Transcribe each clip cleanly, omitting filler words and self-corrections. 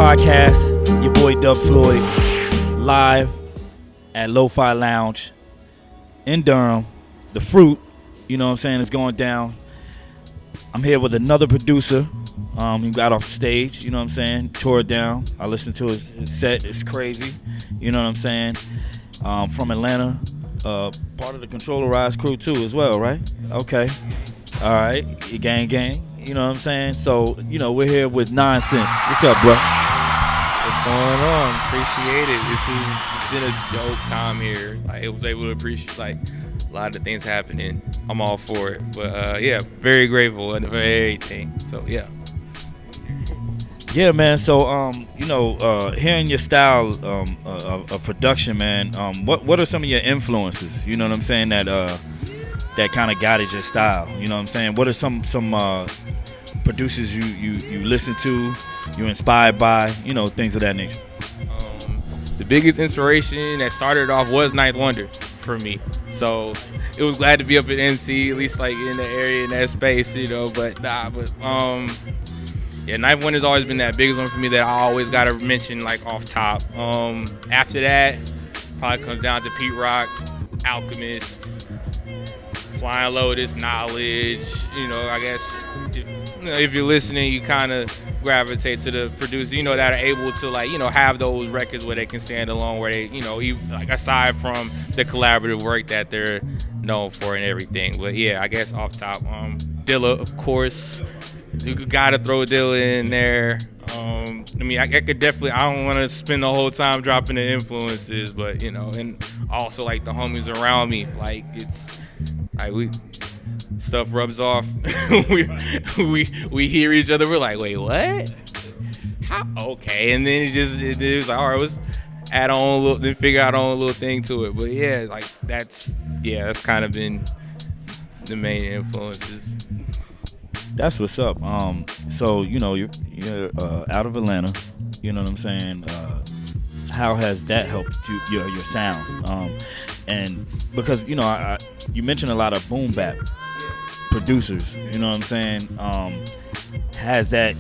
podcast. Your boy Dub Floyd, live at Lo-Fi Lounge in Durham. The Fruit, you know what I'm saying, is going down. I'm here with another producer. He got off the stage, you know what I'm saying, tore it down. I listened to his set. It's crazy, you know what I'm saying. From Atlanta, part of the Controllerize crew too as well, right? Okay. All right, gang, you know what I'm saying? So, you know, we're here with Nonsense. What's up, bro? What's going on? Appreciate it. It's been a dope time here. I was able to appreciate like a lot of the things happening. I'm all for it. But yeah, very grateful and everything. So yeah. Yeah, man. So, you know, hearing your style of production, man. What are some of your influences? You know what I'm saying? That kind of guided your style. You know what I'm saying? What are some producers you listen to, you're inspired by? You know, things of that nature. The biggest inspiration that started off was Ninth Wonder for me. So it was glad to be up at NC, at least like in the area in that space, you know. Yeah, Ninth Wonder's always been that biggest one for me that I always got to mention like off top. After that, probably comes down to Pete Rock, Alchemist, Flying Lotus, Knowledge. You know, I guess if you're listening, you kind of gravitate to the producers, you know, that are able to like, you know, have those records where they can stand alone, where they, you know, like aside from the collaborative work that they're known for and everything. But yeah, I guess off top, Dilla, of course. You gotta throw Dilla in there. I mean, I could definitely. I don't want to spend the whole time dropping the influences, but you know, and also like the homies around me. Like it's like stuff rubs off. we hear each other. We're like, wait, what? How? Okay, and then it was like, all right, let's add on a little, then figure out our own little thing to it. But yeah, like that's kind of been the main influences. That's what's up. So you know you're out of Atlanta. You know what I'm saying. How has that helped your sound? And because you know you mentioned a lot of boom bap producers. You know what I'm saying. Has that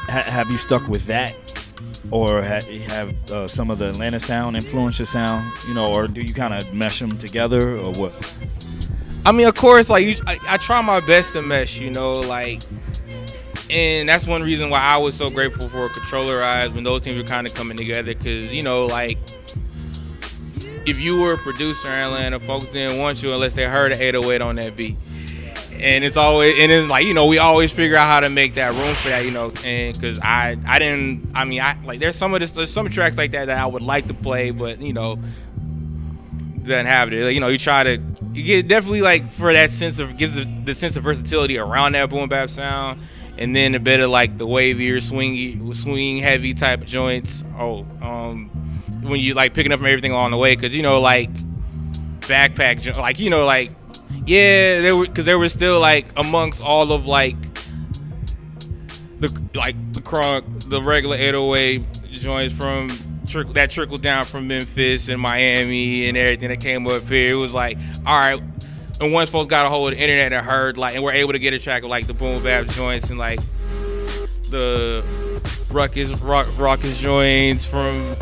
have you stuck with that, or have some of the Atlanta sound influenced your sound? You know, or do you kind of mesh them together, or what? I mean, of course, like I try my best to mesh, you know, like, and that's one reason why I was so grateful for Controllerize when those teams were kind of coming together, because, you know, like, if you were a producer in Atlanta, folks didn't want you unless they heard an 808 on that beat. And it's like, you know, we always figure out how to make that room for that, you know, and because there's some tracks like that I would like to play, but, you know, doesn't have it. Like, you know, you get definitely like for that sense of, gives the sense of versatility around that boom bap sound, and then a bit of like the wavier, swing heavy type of joints. When you like picking up from everything along the way, because you know like backpack, like you know like yeah, there were still like amongst all of like the crunk, the regular 808 joints from. That trickled down from Memphis and Miami and everything that came up here. It was like, all right, and once folks got a hold of the internet and heard like, and we're able to get a track of like the boom bap joints and like the raucous joints from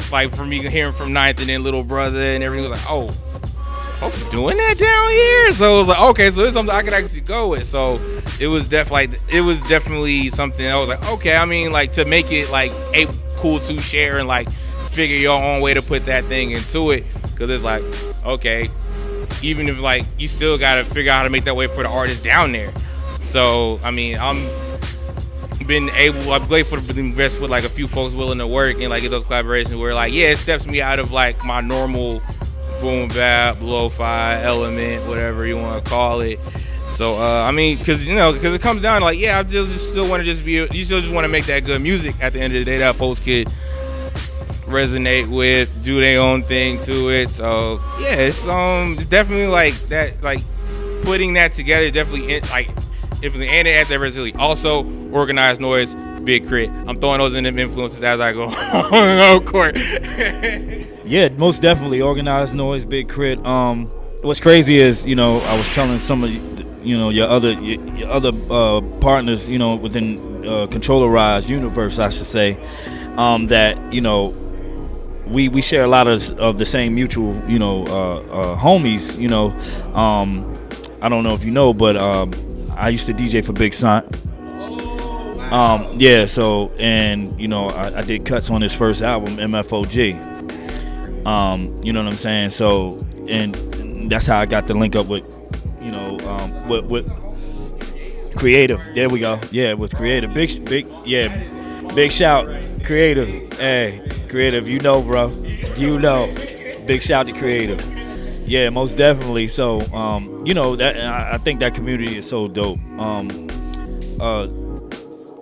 me hearing from Ninth and then Little Brother and everything was like, oh, folks doing that down here. So it was like, okay, so it's something I could actually go with. So it was definitely something I was like, okay, I mean like to make it like cool to share and like figure your own way to put that thing into it, because it's like, okay, even if like you still gotta figure out how to make that way for the artist down there. So I mean, I'm grateful to be best with like a few folks willing to work and like get those collaborations where like, yeah, it steps me out of like my normal boom bap, lo-fi element, whatever you want to call it. So I mean, because it comes down to like, yeah, I just still want to you still just want to make that good music at the end of the day that folks could resonate with, do their own thing to it. So yeah, it's definitely like that, like putting that together definitely and it adds that versatility. Also, Organized Noise, Big Crit. I'm throwing those in them influences as I go on court. Yeah, most definitely Organized Noise, Big Crit. What's crazy is, you know, I was telling some of your other partners, within Controllerize universe, I should say, that we share a lot of the same mutual homies. I don't know if you know, but I used to DJ for Big Son. Yeah, so, and I did cuts on his first album, MFOG. You know what I'm saying? So, and that's how I got the link up with with Creative. There we go. Yeah, with Creative. Big shout, Creative. Hey, Creative, bro. Big shout to Creative. Yeah, most definitely. So, that I think that community is so dope.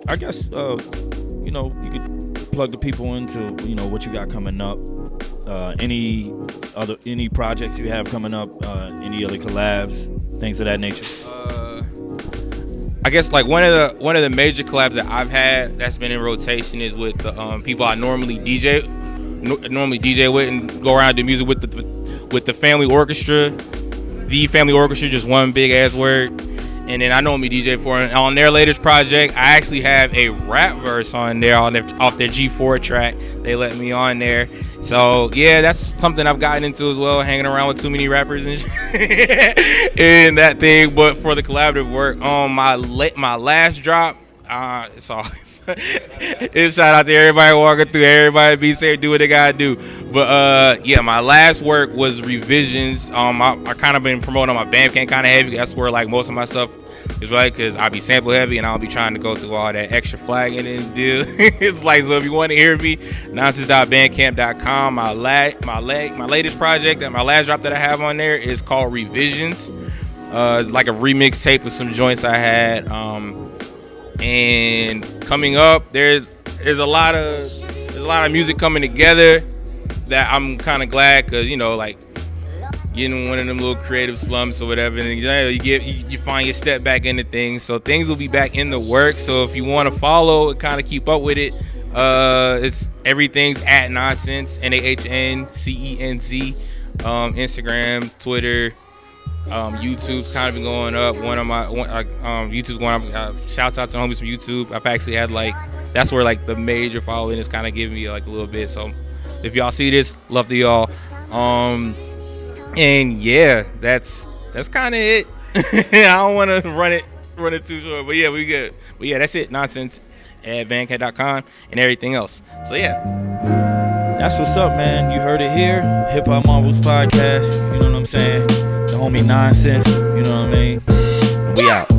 I guess you could plug the people into what you got coming up. Any projects you have coming up? Any other collabs, things of that nature? I guess like one of the major collabs that I've had that's been in rotation is with the people I normally DJ with and go around and do music with the Family Orchestra. The Family Orchestra, just one big ass word. And then I normally DJ for on their latest project. I actually have a rap verse on there off their G4 track. They let me on there. So yeah, that's something I've gotten into as well, hanging around with too many rappers and and that thing. But for the collaborative work, on my last drop, it's shout out to everybody walking through. Everybody be safe, do what they gotta do. But yeah, my last work was Revisions. I kind of been promoting on my Bandcamp kind of heavy. That's where like most of my stuff is, right? Because I be sample heavy and I'll be trying to go through all that extra flagging and do. It's like, so if you want to hear me, nonsense.bandcamp.com. My latest project and my last drop that I have on there is called Revisions. Like a remix tape of some joints I had. And coming up, there's a lot of music coming together that I'm kind of glad, because like getting one of them little creative slumps or whatever, and you find your step back into things. So things will be back in the works. So if you want to follow and kind of keep up with it, it's everything's at Nonsense, NAHNCENZ, Instagram, Twitter. YouTube's kind of been going up. YouTube's going up. Shouts out to homies from YouTube. I've actually had that's where the major following is kind of giving me a little bit. So if y'all see this, love to y'all. And yeah, that's kind of it. I don't want to run it too short, but yeah, we good. But yeah, that's it. Nonsense at bandcamp.com and everything else. So yeah, that's what's up, man. You heard it here, Hip Hop Marvels Podcast. You know what I'm saying? The homie Nonsense. You know what I mean? We out.